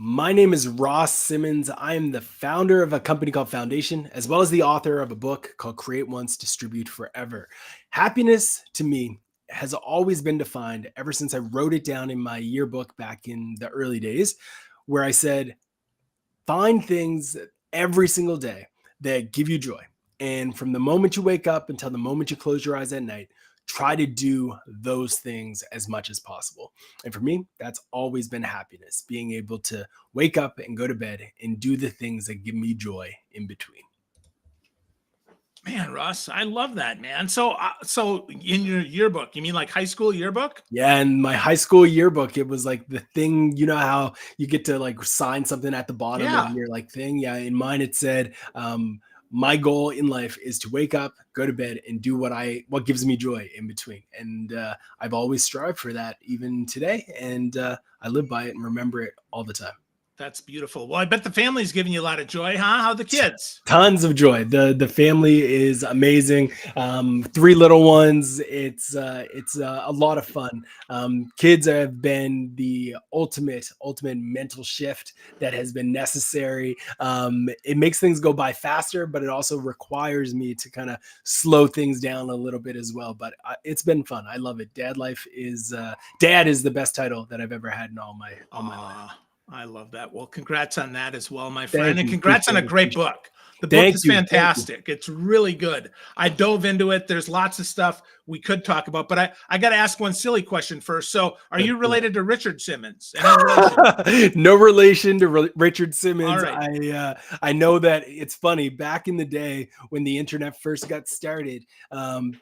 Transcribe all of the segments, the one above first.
My name is Ross Simmonds. I am the founder of a company called Foundation, as well as the author of a book called Create Once, Distribute Forever. Happiness to me has always been defined ever since I wrote it down in my yearbook back in the early days, where I said, find things every single day that give you joy. And from the moment you wake up until the moment you close your eyes at night, try to do those things as much as possible. And for me, that's always been happiness, being able to wake up and go to bed and do the things that give me joy in between. Man, Russ, I love that, man. So in your yearbook, you mean like high school yearbook? Yeah, and my high school yearbook, it was like the thing, you know how you get to like sign something at the bottom of Yeah, your like thing? Yeah, in mine it said, my goal in life is to wake up, go to bed, and do what gives me joy in between. And I've always strived for that, even today, and I live by it and remember it all the time. that's beautiful. Well, I bet the family's giving you a lot of joy, huh? How the kids? Tons of joy. The family is amazing. Three little ones. It's a lot of fun. Kids have been the ultimate mental shift that has been necessary. It makes things go by faster, but it also requires me to kind of slow things down a little bit as well. But it's been fun. I love it. Dad is the best title that I've ever had in all my life. I love that. Well, congrats on that as well, my friend. Thank And you. congrats on Appreciate a it. great book. The book Thank is you. Thank you. fantastic. It's really good. I dove into it. There's lots of stuff we could talk about, but I got to ask one silly question first. So, are you related to Richard Simmons? Any relation? No relation to Richard All Simmons. right. I know that it's funny. Back in the day when the internet first got started,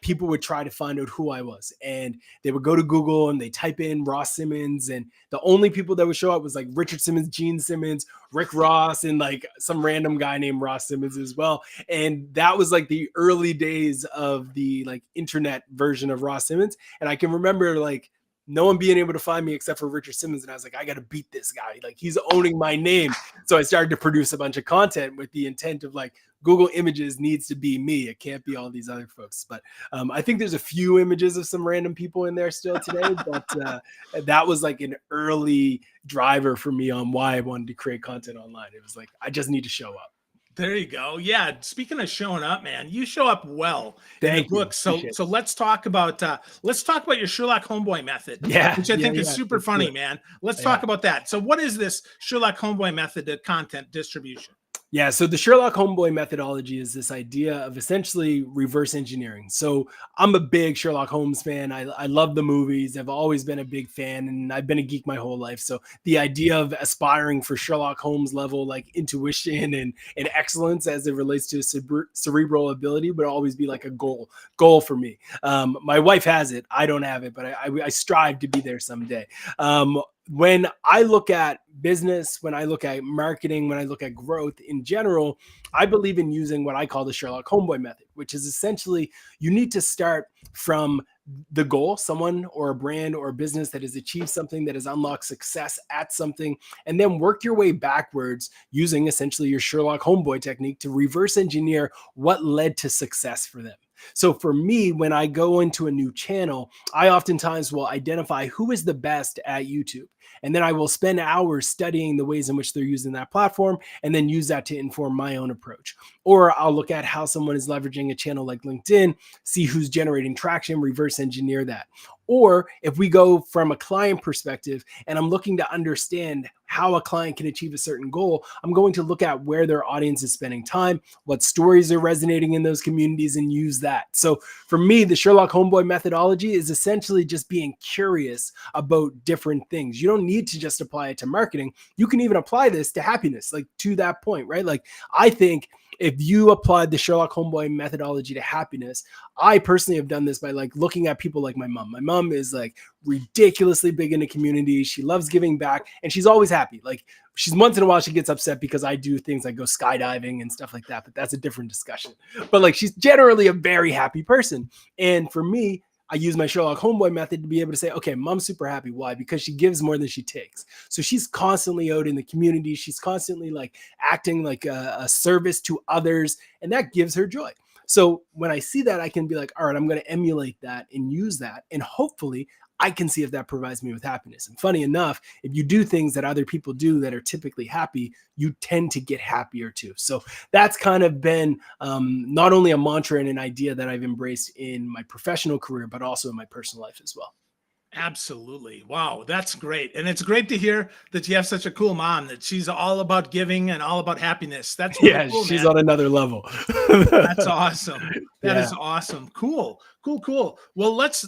people would try to find out who I was, and they would go to Google and they type in Ross Simmonds, and the only people that would show up was like Richard Simmons, Gene Simmons, Rick Ross, and like some random guy named Ross Simmonds as well. And that was like the early days of the like internet version of Ross Simmonds. And I can remember like no one being able to find me except for Richard Simmons. And I was like, I got to beat this guy. Like he's owning my name. So I started to produce a bunch of content with the intent of like Google Images needs to be me. It can't be all these other folks. But I think there's a few images of some random people in there still today. But that was like an early driver for me on why I wanted to create content online. It was like, I just need to show up. There you go. Yeah. Speaking of showing up, man, you show up well in the Thank you. book. So Appreciate so let's talk about your Sherlock Homeboy method, it. Yeah. which I think is Yeah. super Let's do funny, it. man. Let's Yeah. talk about that. So what is this Sherlock Homeboy method of content distribution? Yeah, so the Sherlock Homeboy methodology is this idea of essentially reverse engineering. So I'm a big Sherlock Holmes fan. I love the movies. I've always been a big fan, and I've been a geek my whole life. So the idea of aspiring for Sherlock Holmes level like intuition and excellence as it relates to cerebral ability would always be like a goal for me. My wife has it. I don't have it, but I strive to be there someday. When I look at business, when I look at marketing, when I look at growth in general, I believe in using what I call the Sherlock Homeboy method, which is essentially you need to start from the goal, someone or a brand or a business that has achieved something, that has unlocked success at something, and then work your way backwards using essentially your Sherlock Homeboy technique to reverse engineer what led to success for them. So for me, when I go into a new channel, I oftentimes will identify who is the best at YouTube. And then I will spend hours studying the ways in which they're using that platform and then use that to inform my own approach. Or I'll look at how someone is leveraging a channel like LinkedIn, see who's generating traction, reverse engineer that. Or if we go from a client perspective and I'm looking to understand how a client can achieve a certain goal, I'm going to look at where their audience is spending time, what stories are resonating in those communities, and use that. So for me, the Sherlock Homeboy methodology is essentially just being curious about different things. You don't need to just apply it to marketing. You can even apply this to happiness, like to that point, right? Like I think if you applied the Sherlock Homeboy methodology to happiness, I personally have done this by like looking at people like my mom. My mom is like ridiculously big into community. She loves giving back and she's always happy. Like she's once in a while, she gets upset because I do things like go skydiving and stuff like that, but that's a different discussion. But like, she's generally a very happy person. And for me, I use my Sherlock Homeboy method to be able to say, okay, mom's super happy. Why? Because she gives more than she takes. So she's constantly out in the community. She's constantly like acting like a service to others, and that gives her joy. So when I see that, I can be like, all right, I'm going to emulate that and use that. And hopefully I can see if that provides me with happiness. And funny enough, if you do things that other people do that are typically happy, you tend to get happier too. So that's kind of been not only a mantra and an idea that I've embraced in my professional career, but also in my personal life as well. Absolutely. Wow, that's great. And it's great to hear that you have such a cool mom, that she's all about giving and all about happiness. That's really Yeah, cool, she's man. on another level. That's awesome. That Yeah. is awesome. Cool. Cool, cool. Well, let's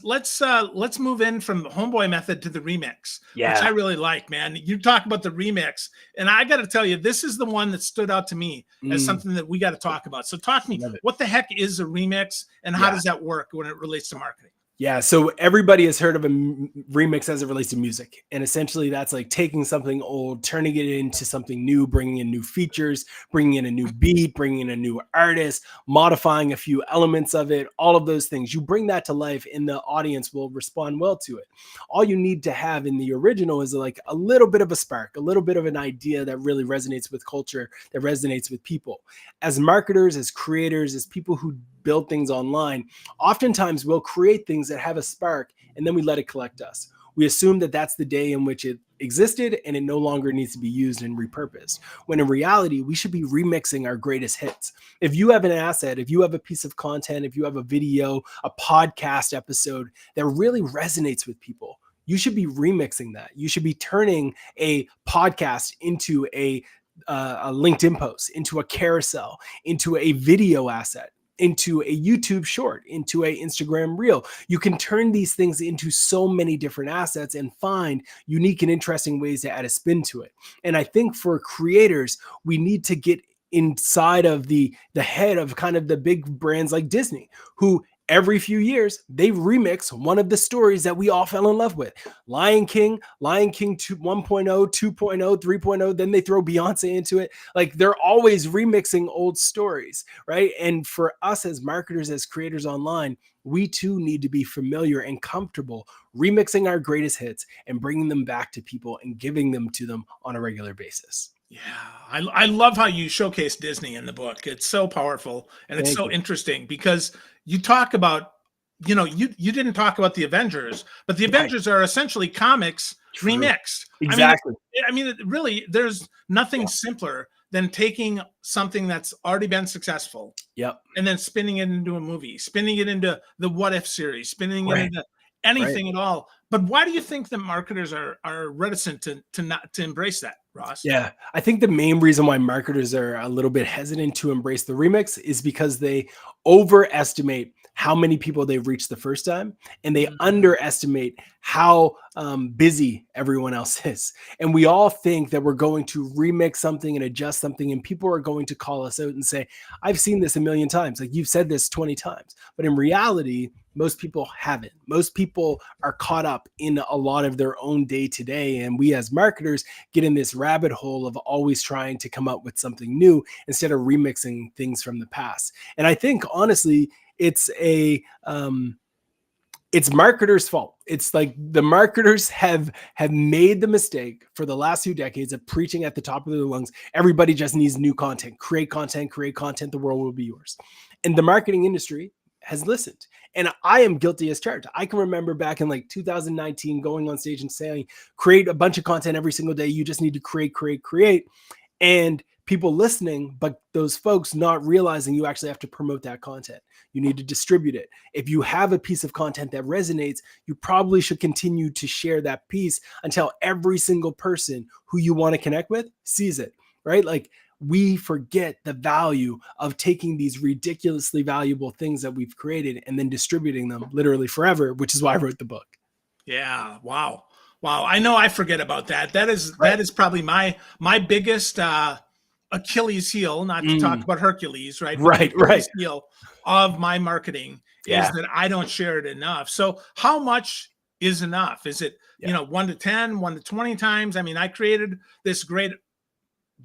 move in from the homeboy method to the remix, which I Yeah. really like, man. You talk about the remix, and I got to tell you, this is the one that stood out to me as Mm, something that we got to talk about. So talk to me, love it. what the heck is a remix, and how Yeah. does that work when it relates to marketing? Yeah, so everybody has heard of a remix as it relates to music. And essentially that's like taking something old, turning it into something new, bringing in new features, bringing in a new beat, bringing in a new artist, modifying a few elements of it, all of those things. You bring that to life and the audience will respond well to it. All you need to have in the original is like a little bit of a spark, a little bit of an idea that really resonates with culture, that resonates with people. As marketers, as creators, as people who build things online, oftentimes we'll create things that have a spark and then we let it collect us. We assume that that's the day in which it existed and it no longer needs to be used and repurposed. When in reality, we should be remixing our greatest hits. If you have an asset, if you have a piece of content, if you have a video, a podcast episode that really resonates with people, you should be remixing that. You should be turning a podcast into a LinkedIn post, into a carousel, into a video asset, into a YouTube short, into a Instagram reel. You can turn these things into so many different assets and find unique and interesting ways to add a spin to it. And I think for creators, we need to get inside of the head of kind of the big brands like Disney, who every few years they remix one of the stories that we all fell in love with. Lion King 2, 1.0, 2.0, 3.0, then they throw Beyonce into it. Like they're always remixing old stories, right? And for us as marketers, as creators online, we too need to be familiar and comfortable remixing our greatest hits and bringing them back to people and giving them to them on a regular basis. Yeah, I love how you showcase Disney in the book. It's so powerful and it's Thank so you. interesting because you talk about, you didn't talk about the Avengers, but the Right. Avengers are essentially comics True. remixed. Exactly. I mean, really, there's nothing simpler than taking something that's already been successful Yep. and then spinning it into a movie, spinning it into the What If series, spinning it Right. into Right. anything at all. But why do you think that marketers are reticent to embrace that, Ross? Yeah, I think the main reason why marketers are a little bit hesitant to embrace the remix is because they overestimate how many people they've reached the first time, and they Mhm. underestimate how busy everyone else is. And we all think that we're going to remix something and adjust something, and people are going to call us out and say, I've seen this a million times. Like you've said this 20 times. But in reality, most people haven't. Most people are caught up in a lot of their own day to day. And we as marketers get in this rabbit hole of always trying to come up with something new instead of remixing things from the past. And I think honestly, it's marketers' fault. It's like the marketers have made the mistake for the last 2 decades of preaching at the top of their lungs. Everybody just needs new content. Create content, create content. The world will be yours. And the marketing industry has listened. And I am guilty as charged. I can remember back in like 2019 going on stage and saying, create a bunch of content every single day. You just need to create, create, create. And people listening, but those folks not realizing you actually have to promote that content. You need to distribute it. If you have a piece of content that resonates, you probably should continue to share that piece until every single person who you want to connect with sees it, right? Like we forget the value of taking these ridiculously valuable things that we've created and then distributing them literally forever, which is why I wrote the book. Yeah. Wow. Wow. I know I forget about that. That is Right. probably my biggest Achilles heel, not to talk Mm, about Hercules, right? But the right, right. Achilles heel of my marketing is Yeah, that I don't share it enough. So how much is enough? Is it, yeah, 1 to 10, 1 to 20 times? I mean, I created this great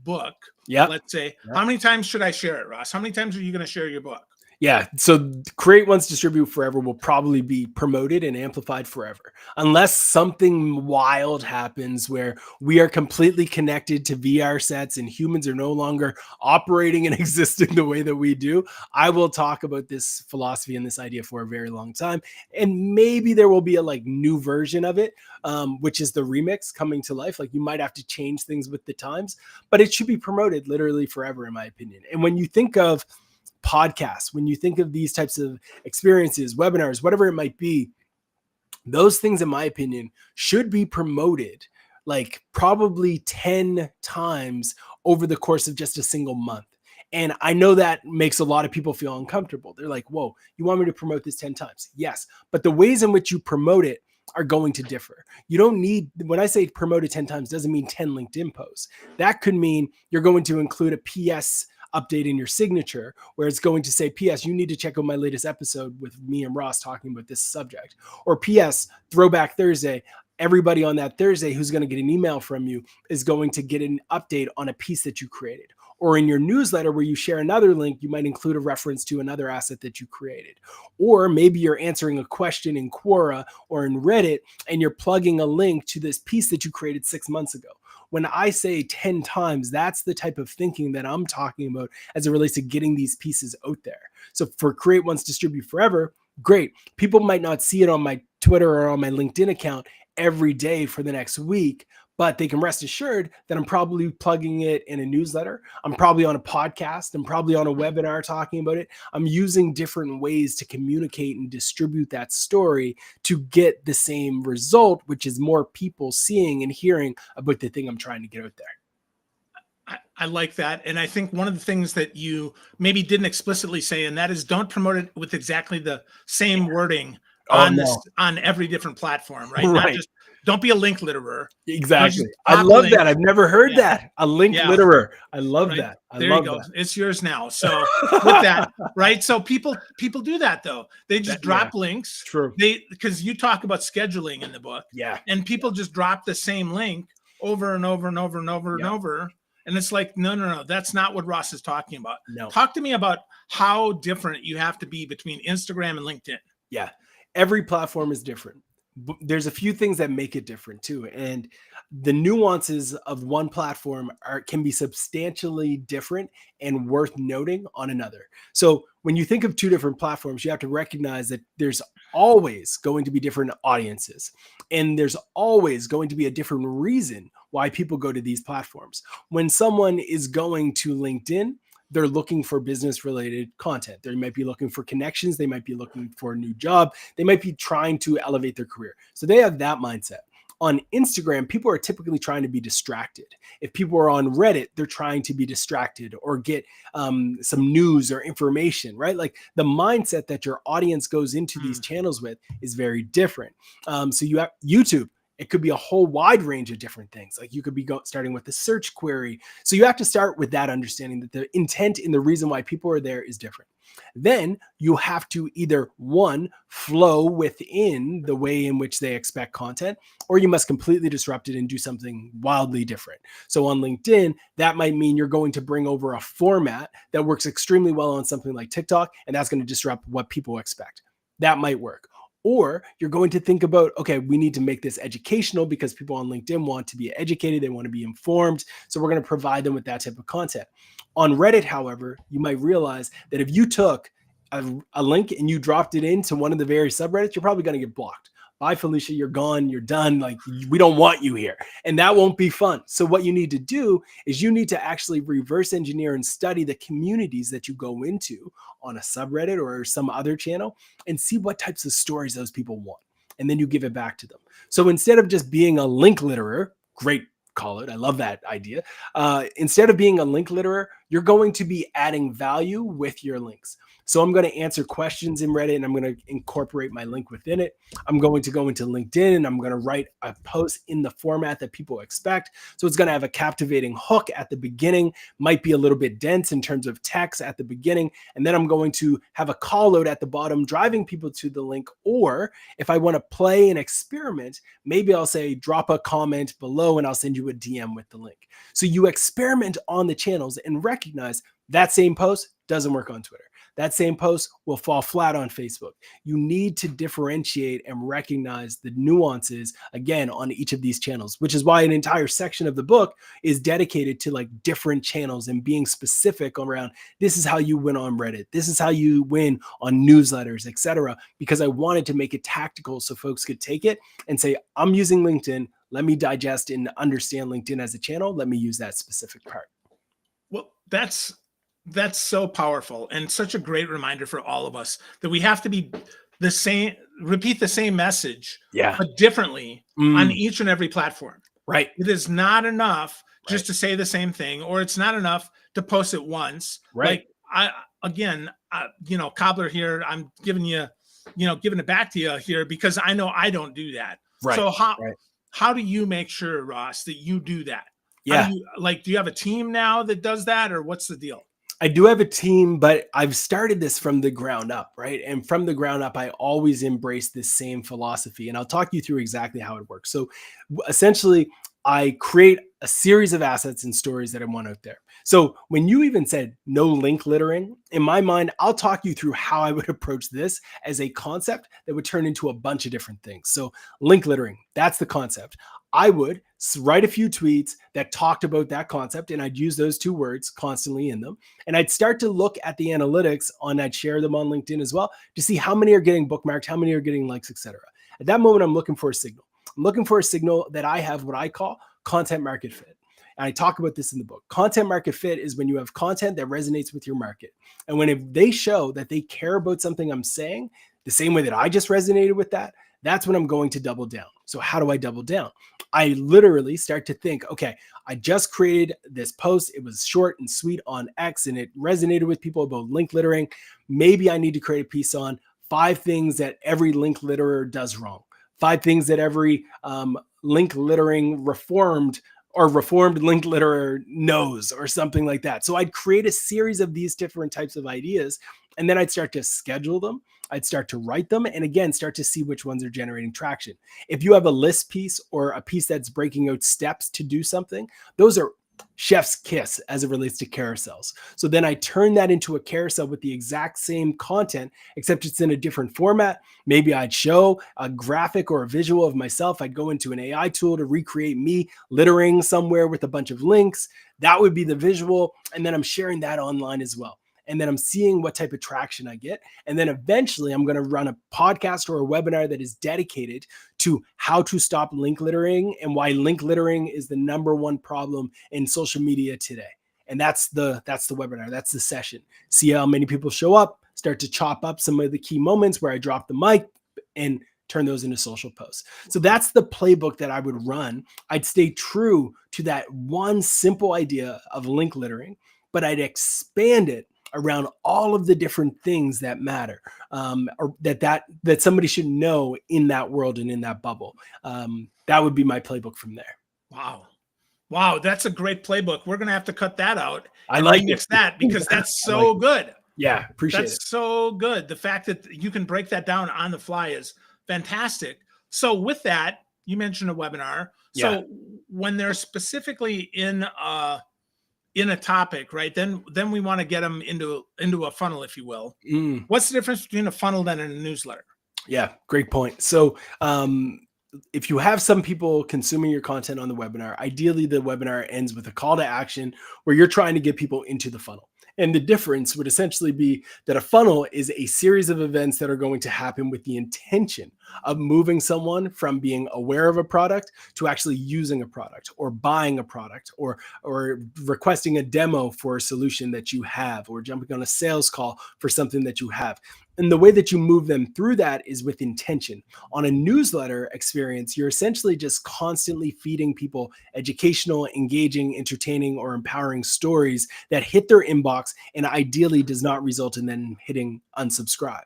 book, yep, let's say. yep. How many times should I share it, Ross? How many times are you going to share your book? Yeah. So create once, distribute forever will probably be promoted and amplified forever, unless something wild happens where we are completely connected to VR sets and humans are no longer operating and existing the way that we do. I will talk about this philosophy and this idea for a very long time. And maybe there will be a like new version of it, which is the remix coming to life. Like you might have to change things with the times, but it should be promoted literally forever, in my opinion. And when you think of podcasts, when you think of these types of experiences, webinars, whatever it might be, those things, in my opinion, should be promoted like probably 10 times over the course of just a single month. And I know that makes a lot of people feel uncomfortable. They're like, whoa, you want me to promote this 10 times? Yes. But the ways in which you promote it are going to differ. You don't need, when I say promote it 10 times, doesn't mean 10 LinkedIn posts. That could mean you're going to include a PS update in your signature where it's going to say, PS, you need to check out my latest episode with me and Ross talking about this subject. Or PS, Throwback Thursday. Everybody on that Thursday who's going to get an email from you is going to get an update on a piece that you created. Or in your newsletter where you share another link, you might include a reference to another asset that you created. Or maybe you're answering a question in Quora or in Reddit and you're plugging a link to this piece that you created 6 months ago. When I say 10 times, that's the type of thinking that I'm talking about as it relates to getting these pieces out there. So for create once, distribute forever, great. People might not see it on my Twitter or on my LinkedIn account every day for the next week, but they can rest assured that I'm probably plugging it in a newsletter. I'm probably on a podcast. I'm probably on a webinar talking about it. I'm using different ways to communicate and distribute that story to get the same result, which is more people seeing and hearing about the thing I'm trying to get out there. I like that. And I think one of the things that you maybe didn't explicitly say, and that is don't promote it with exactly the same wording on this, on every different platform, right? Not just, don't be a link litterer. Exactly. I love that. I've never heard that. A link litterer. I love that. There you go. It's yours now. So with that, right? So people do that though. They just drop links. True. Because you talk about scheduling in the book. Yeah. And people just drop the same link over and over and over and over and over. And it's like, no. That's not what Ross is talking about. No. Talk to me about how different you have to be between Instagram and LinkedIn. Yeah. Every platform is different. There's a few things that make it different too. And the nuances of one platform can be substantially different and worth noting on another. So when you think of two different platforms, you have to recognize that there's always going to be different audiences. And there's always going to be a different reason why people go to these platforms. When someone is going to LinkedIn, they're looking for business related content. They might be looking for connections. They might be looking for a new job. They might be trying to elevate their career. So they have that mindset. On Instagram, people are typically trying to be distracted. If people are on Reddit, they're trying to be distracted or get some news or information, right? Like the mindset that your audience goes into these channels with is very different. So you have YouTube. It could be a whole wide range of different things. Like you could be starting with a search query. So you have to start with that understanding that the intent and the reason why people are there is different. Then you have to either one, flow within the way in which they expect content, or you must completely disrupt it and do something wildly different. So on LinkedIn, that might mean you're going to bring over a format that works extremely well on something like TikTok, and that's going to disrupt what people expect. That might work. Or you're going to think about, okay, we need to make this educational because people on LinkedIn want to be educated. They want to be informed. So we're going to provide them with that type of content. On Reddit, however, you might realize that if you took a link and you dropped it into one of the various subreddits, you're probably going to get blocked. Bye, Felicia, you're gone, you're done. Like, we don't want you here. And that won't be fun. So what you need to do is you need to actually reverse engineer and study the communities that you go into on a subreddit or some other channel and see what types of stories those people want. And then you give it back to them. So instead of just being a link litterer, great, call it. I love that idea. Instead of being a link litterer, you're going to be adding value with your links. So I'm going to answer questions in Reddit and I'm going to incorporate my link within it. I'm going to go into LinkedIn and I'm going to write a post in the format that people expect. So it's going to have a captivating hook at the beginning, might be a little bit dense in terms of text at the beginning. And then I'm going to have a call out at the bottom, driving people to the link. Or if I want to play and experiment, maybe I'll say, drop a comment below and I'll send you a DM with the link. So you experiment on the channels and recognize that same post doesn't work on Twitter. that same post will fall flat on Facebook. You need to differentiate and recognize the nuances again on each of these channels, which is why an entire section of the book is dedicated to like different channels and being specific around this is how you win on Reddit, this is how you win on newsletters, etc. Because I wanted to make it tactical so folks could take it and say, I'm using LinkedIn. Let me digest and understand LinkedIn as a channel. Let me use that specific part. Well, that's so powerful and such a great reminder for all of us that we have to be the same, repeat the same message, but differently on each and every platform. Right. It is not enough just to say the same thing, or it's not enough to post it once. Right. Like Cobbler here, I'm giving it back to you here because I know I don't do that. Right. So how do you make sure, Ross, that you do that? Yeah. Do you have a team now that does that, or what's the deal? I do have a team, but I've started this from the ground up, right? And from the ground up, I always embrace this same philosophy. And I'll talk you through exactly how it works. So essentially, I create a series of assets and stories that I want out there. So when you even said no link littering, in my mind, I'll talk you through how I would approach this as a concept that would turn into a bunch of different things. So link littering, that's the concept. I would write a few tweets that talked about that concept, and I'd use those two words constantly in them. And I'd start to look at the analytics I'd share them on LinkedIn as well to see how many are getting bookmarked, how many are getting likes, etc. At that moment, I'm looking for a signal. I'm looking for a signal that I have what I call content market fit. And I talk about this in the book. Content market fit is when you have content that resonates with your market. And if they show that they care about something I'm saying, the same way that I just resonated with that, that's when I'm going to double down. So how do I double down? I literally start to think, okay, I just created this post. It was short and sweet on X, and it resonated with people about link littering. Maybe I need to create a piece on 5 things that every link litterer does wrong. 5 things that every link littering reformed link litterer knows, or something like that. So I'd create a series of these different types of ideas, and then I'd start to schedule them. I'd start to write them, and again, start to see which ones are generating traction. If you have a list piece or a piece that's breaking out steps to do something, those are chef's kiss as it relates to carousels. So then I turn that into a carousel with the exact same content, except it's in a different format. Maybe I'd show a graphic or a visual of myself. I'd go into an AI tool to recreate me littering somewhere with a bunch of links. That would be the visual. And then I'm sharing that online as well. And then I'm seeing what type of traction I get. And then eventually I'm going to run a podcast or a webinar that is dedicated to how to stop link littering and why link littering is the #1 problem in social media today. And that's the webinar. That's the session. See how many people show up, start to chop up some of the key moments where I drop the mic and turn those into social posts. So that's the playbook that I would run. I'd stay true to that one simple idea of link littering, but I'd expand it around all of the different things that matter, or that somebody should know in that world and in that bubble. That would be my playbook from there. Wow, that's a great playbook. We're gonna have to cut that out. I like remix that because that's so good. Yeah, appreciate it. That's so good. The fact that you can break that down on the fly is fantastic. So with that, you mentioned a webinar. So when they're specifically in a topic, right? Then we want to get them into a funnel, if you will. What's the difference between a funnel and a newsletter? Yeah, great point. So if you have some people consuming your content on the webinar, ideally the webinar ends with a call to action where you're trying to get people into the funnel. And the difference would essentially be that a funnel is a series of events that are going to happen with the intention of moving someone from being aware of a product to actually using a product or buying a product or requesting a demo for a solution that you have or jumping on a sales call for something that you have. And the way that you move them through that is with intention. On a newsletter experience, you're essentially just constantly feeding people educational, engaging, entertaining, or empowering stories that hit their inbox and ideally does not result in them hitting unsubscribe.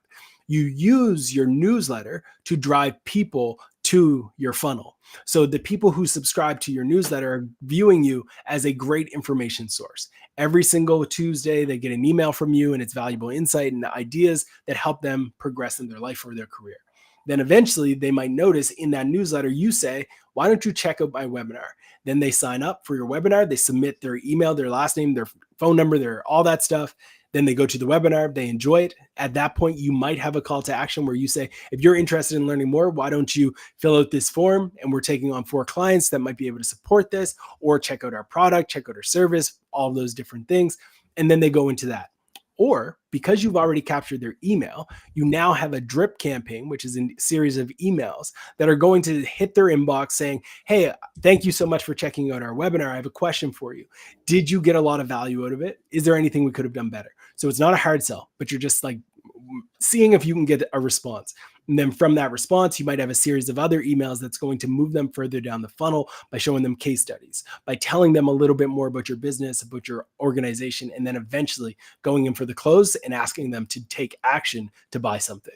You use your newsletter to drive people to your funnel. So the people who subscribe to your newsletter are viewing you as a great information source. Every single Tuesday, they get an email from you and it's valuable insight and ideas that help them progress in their life or their career. Then eventually they might notice in that newsletter, you say, why don't you check out my webinar? Then they sign up for your webinar. They submit their email, their last name, their phone number, their all that stuff. Then they go to the webinar, they enjoy it. At that point, you might have a call to action where you say, if you're interested in learning more, why don't you fill out this form? And we're taking on 4 clients that might be able to support this, or check out our product, check out our service, all those different things. And then they go into that. Or because you've already captured their email, you now have a drip campaign, which is a series of emails that are going to hit their inbox saying, hey, thank you so much for checking out our webinar. I have a question for you. Did you get a lot of value out of it? Is there anything we could have done better? So it's not a hard sell, but you're just like seeing if you can get a response. And then from that response, you might have a series of other emails that's going to move them further down the funnel by showing them case studies, by telling them a little bit more about your business, about your organization, and then eventually going in for the close and asking them to take action to buy something.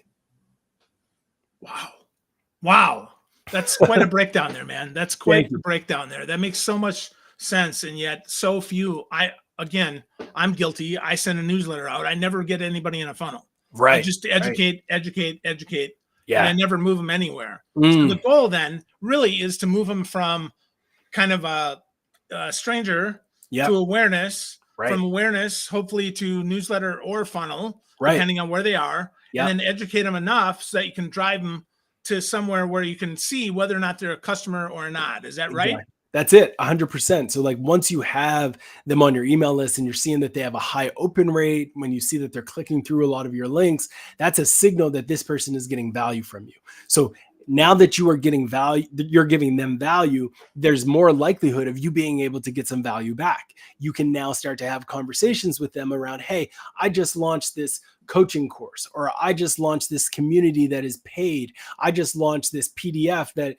Wow. That's quite a breakdown there, man. That's quite a breakdown there. That makes so much sense. And yet so few. I'm guilty. I send a newsletter out. I never get anybody in a funnel. Right. I just educate. Yeah. And I never move them anywhere. So the goal then really is to move them from kind of a stranger to awareness, from awareness, hopefully to newsletter or funnel, depending on where they are, and then educate them enough so that you can drive them to somewhere where you can see whether or not they're a customer or not. Is that right? That's it, 100%. So like once you have them on your email list and you're seeing that they have a high open rate, when you see that they're clicking through a lot of your links, that's a signal that this person is getting value from you. So now that you are getting value, you're giving them value, there's more likelihood of you being able to get some value back. You can now start to have conversations with them around, hey, I just launched this coaching course, or I just launched this community that is paid. I just launched this PDF that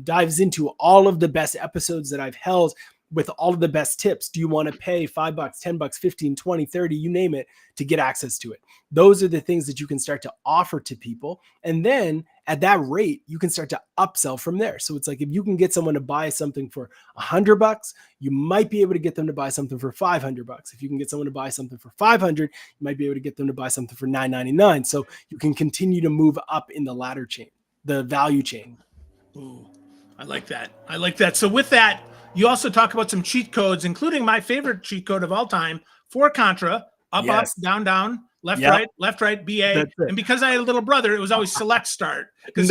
dives into all of the best episodes that I've held with all of the best tips. Do you want to pay $5, $10, 15, 20, 30, you name it, to get access to it? Those are the things that you can start to offer to people. And then at that rate, you can start to upsell from there. So it's like, if you can get someone to buy something for $100, you might be able to get them to buy something for $500. If you can get someone to buy something for $500, you might be able to get them to buy something for $9.99. So you can continue to move up in the ladder chain, the value chain. Ooh, I like that. So with that, you also talk about some cheat codes, including my favorite cheat code of all time, 4 Contra, up, down, down, left, right, BA. And because I had a little brother, it was always select start, because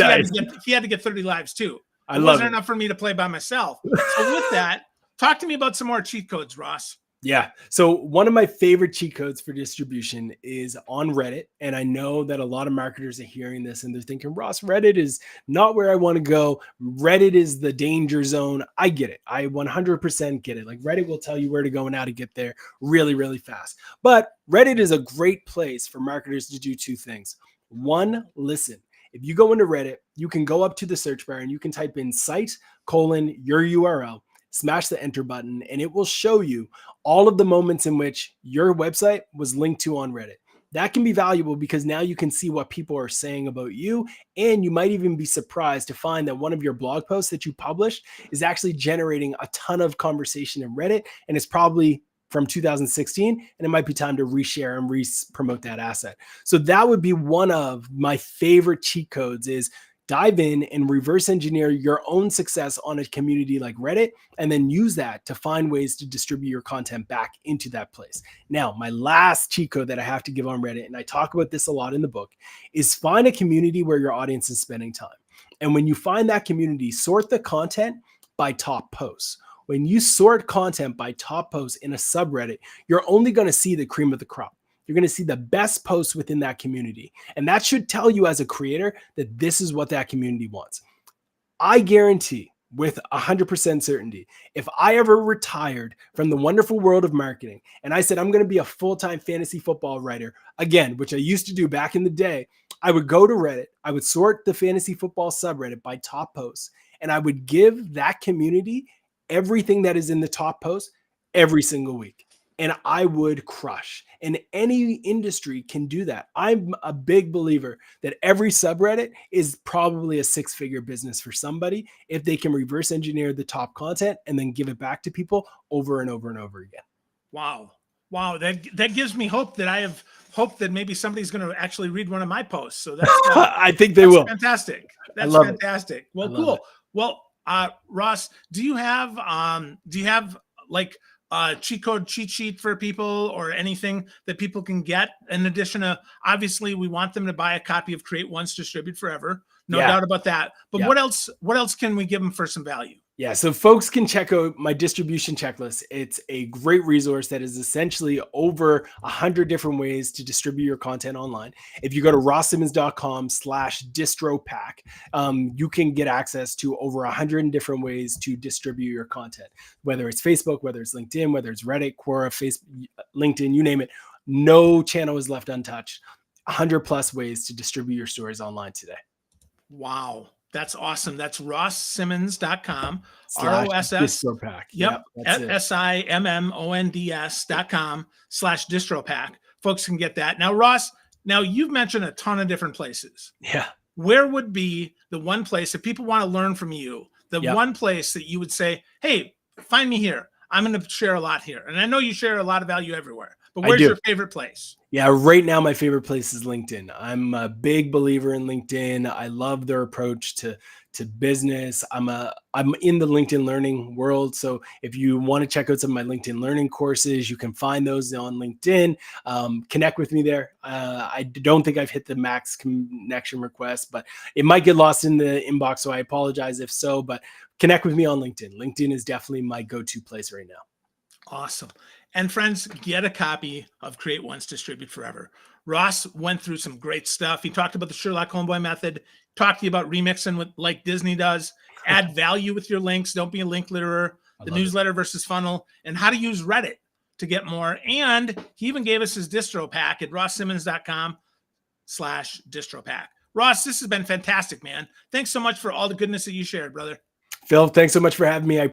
he had to get 30 lives too. It wasn't enough for me to play by myself. So with that, talk to me about some more cheat codes, Ross. Yeah. So one of my favorite cheat codes for distribution is on Reddit. And I know that a lot of marketers are hearing this and they're thinking, Ross, Reddit is not where I want to go. Reddit is the danger zone. I get it. I 100% get it. Like Reddit will tell you where to go and how to get there really, really fast. But Reddit is a great place for marketers to do 2 things. One, listen. If you go into Reddit, you can go up to the search bar and you can type in site : your URL. Smash the enter button, and it will show you all of the moments in which your website was linked to on Reddit. That can be valuable because now you can see what people are saying about you, and you might even be surprised to find that one of your blog posts that you published is actually generating a ton of conversation in Reddit, and it's probably from 2016, and it might be time to reshare and promote that asset. So that would be one of my favorite cheat codes, is dive in and reverse engineer your own success on a community like Reddit, and then use that to find ways to distribute your content back into that place. Now, my last cheat code that I have to give on Reddit, and I talk about this a lot in the book, is find a community where your audience is spending time. And when you find that community, sort the content by top posts. When you sort content by top posts in a subreddit, you're only going to see the cream of the crop. You're going to see the best posts within that community. And that should tell you as a creator that this is what that community wants. I guarantee with 100% certainty, if I ever retired from the wonderful world of marketing and I said, I'm going to be a full-time fantasy football writer again, which I used to do back in the day, I would go to Reddit, I would sort the fantasy football subreddit by top posts, and I would give that community everything that is in the top post every single week. And I would crush. And any industry can do that. I'm a big believer that every subreddit is probably a 6-figure business for somebody if they can reverse engineer the top content and then give it back to people over and over and over again. Wow. Wow, that gives me hope that I have hope that maybe somebody's going to actually read one of my posts. So that's I think they that's will. fantastic. I That's love it. fantastic. I Well, love it. cool. Well, Ross, do you have like cheat sheet for people or anything that people can get in addition to, obviously we want them to buy a copy of Create Once, Distribute Forever. No Yeah. doubt about that. But Yeah. what else can we give them for some value? Yeah, so folks can check out my distribution checklist. It's a great resource that is essentially over 100 different ways to distribute your content online. If you go to rosssimmons.com/distropack, you can get access to over 100 different ways to distribute your content, whether it's Facebook, whether it's LinkedIn, whether it's Reddit, Quora, Facebook, LinkedIn, you name it. No channel is left untouched. 100 plus ways to distribute your stories online today. Wow. That's awesome. That's rosssimmons.com. /distropack. Yep. SIMMONDS.com/distropack. Folks can get that. Now, Ross, you've mentioned a ton of different places. Yeah. Where would be the one place if people want to learn from you, the one place that you would say, hey, find me here. I'm going to share a lot here. And I know you share a lot of value everywhere, but where's your favorite place? Yeah, right now my favorite place is LinkedIn. I'm a big believer in LinkedIn. I love their approach to business. I'm in the LinkedIn learning world. So if you want to check out some of my LinkedIn learning courses, you can find those on LinkedIn. Connect with me there. I don't think I've hit the max connection request, but it might get lost in the inbox. So I apologize if so, but connect with me on LinkedIn. LinkedIn is definitely my go-to place right now. Awesome. And friends, get a copy of Create Once, Distribute Forever. Ross went through some great stuff. He talked about the Sherlock Homeboy method, talked to you about remixing with like Disney does, add value with your links. Don't be a link litterer, the newsletter versus funnel, and how to use Reddit to get more. And he even gave us his distro pack at rosssimmons.com/distropack. Ross, this has been fantastic, man. Thanks so much for all the goodness that you shared, brother. Phil, thanks so much for having me.